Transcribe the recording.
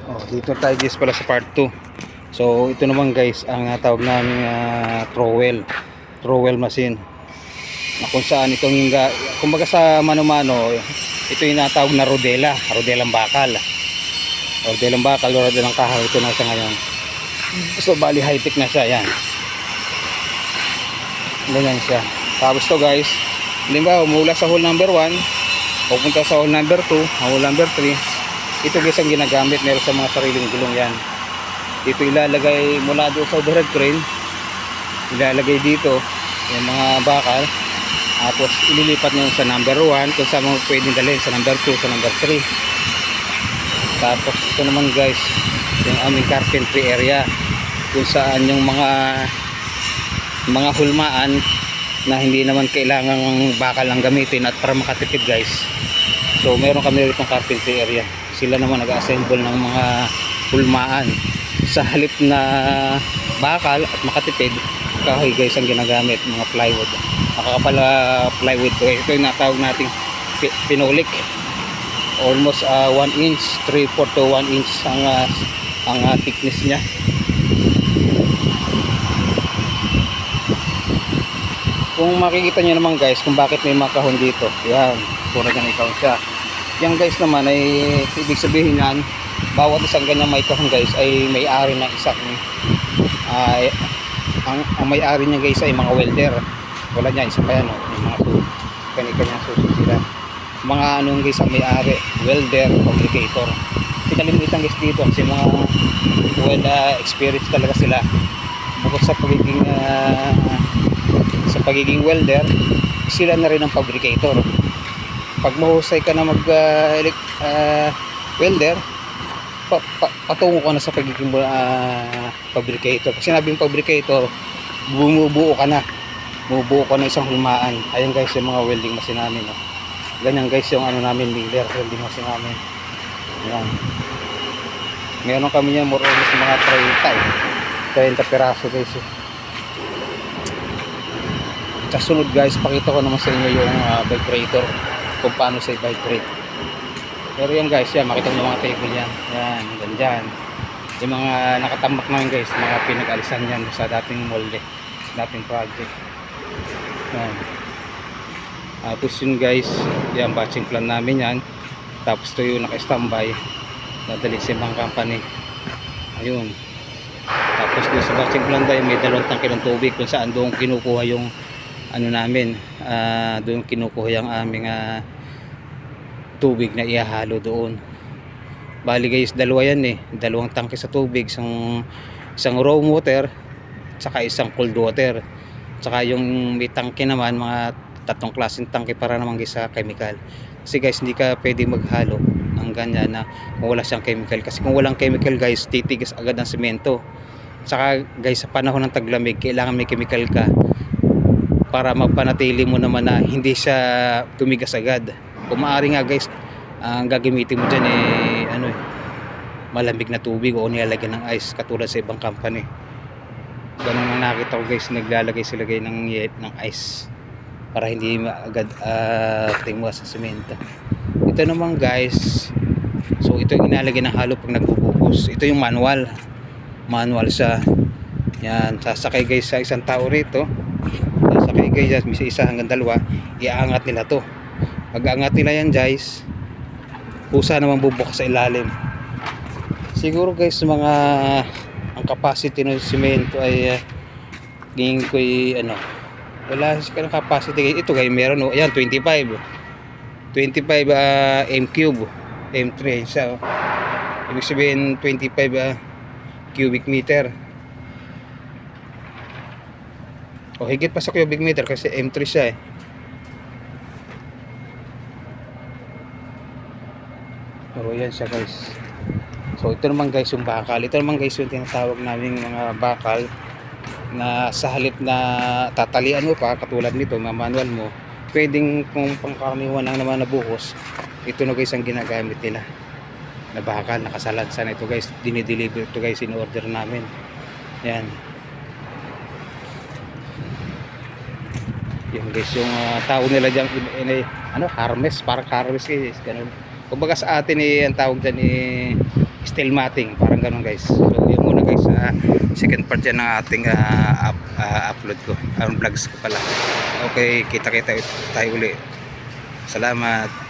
Oh, dito tayo guys pala sa part 2. So ito naman guys ang tawag namin trowel machine, na kung saan itong yung kumbaga sa mano-mano, ito yung natawag na rodelang bakal, rodelang kahoy. Ito na siya ngayon. So bali high tech na siya, yan, ganyan siya. Tapos to guys, halimbawa mula sa hole number 1 pupunta sa hole number 2, hole number 3, ito guys ang ginagamit. Meron sa mga sariling gulong yan. Dito ilalagay mula doon sa overhead crane, ilalagay dito yung mga bakal, tapos ililipat nyo sa number 1 kung saan mo pwedeng dalhin, sa number 2, sa number 3. Tapos ito naman guys yung aming carpentry area, kung saan yung mga hulmaan na hindi naman kailangang bakal ang gamitin at para makatipid guys. So meron kami rito ng carpentry area. Sila naman nag-assemble ng mga hulmaan. Sa halip na bakal at makatipid, kahoy guys ang ginagamit, mga plywood. Nakakapala plywood to. Ito yung natawag nating pinolik. Almost 1 inch, 3/4 to 1 inch ang thickness niya. Kung makikita nyo naman guys kung bakit may mga kahon dito, yan, pura ganito siya. Yan guys naman ay ibig sabihin yan, bawat isang ganyan may kahon guys ay may-ari ng isang ang may-ari niya guys ay mga welder. Wala niya, isa pa yan, may mga kanya-kanya susunod sila. Mga anong guys ang may-ari, welder, fabricator. Pinalimitan guys dito kasi mga experience talaga sila. Bukod sa pagiging welder, sila na rin ang fabricator. Pag mahusay ka na mag welder, patungo ka na sa pagiging fabricator. Pag sinabing fabricator, bumubuo ka na isang hulmaan. Ayan guys yung mga welding machine namin, no? Ganyan guys yung ano namin, miller welding machine namin. Ayan, meron kami yan more or less mga 30 piraso guys. Sa sunod guys, pakita ko naman sa inyo yung vibrator, kung paano sa vibrate. Pero yan guys, yan, makita mo yung mga table yan, yan, ganyan. Yung mga nakatambak namin guys, mga pinag-alisan yan sa dating molde, dating project. Yan. Tapos yun guys, yan, batching plan namin yan. Tapos ito yung naka-standby, nadali sa ibang company. Ayun. Tapos doon sa batching plan tayo, may 2 tangke ng tubig kung saan doon kinukuha yung ano namin, doon kinukuha yung aming tubig na ihahalo doon. Bali guys, 2 yan eh, 2 tangke sa tubig, isang raw water saka isang cold water, saka yung may tangke naman, mga 3 klaseng tangke para naman guys sa chemical. Kasi guys, hindi ka pwede maghalo ng ganyan na kung wala siyang chemical, kasi kung walang chemical guys, titigas agad ang semento. Saka guys, sa panahon ng taglamig, kailangan may chemical ka para mapanatili mo naman na hindi siya tumigas agad. Kung maaari nga guys, ang gagamitin mo dyan malamig na tubig o nilalagyan ng ice, katulad sa ibang company. Ganun ang nakita ko guys, naglalagay sila ng ice para hindi agad timuwas sa semento. Ito naman guys, so ito yung inalagay ng halo pag nagbubuhos. Ito yung manual siya. Yan, sasakay guys sa isang tao rito, sasakay guys, may isa hanggang 2, iaangat nila to. Pag-aangat nila yan guys, pusa naman bubukas sa ilalim. Siguro guys, ang capacity ng semento ay tingin ko ay wala siya capacity. Ito guys, meron ayan, 25 m3 siya, ibig sabihin 25 cubic meter o higit pa sa cubic meter kasi M3 siya eh. So yan siya guys. So ito naman guys yung bakal. Ito naman guys yung tinatawag namin mga bakal na sa halip na tatalian mo pa, katulad nito na manual mo, pwedeng kung pangkaraniwan lang naman nabuhos, ito na guys ang ginagamit nila na bakal, nakasalansan. Ito guys, dinideliver ito guys, in order namin. Yan. Yan guys yung tawag nila dyan, harness, parang harness guys, ganun. Kumbaga sa atin ang tawag dyan steel matting, parang ganun guys. So yun muna guys, second part yan ng ating upload ko, vlogs ko pala. Okay, kita kita tayo uli. Salamat.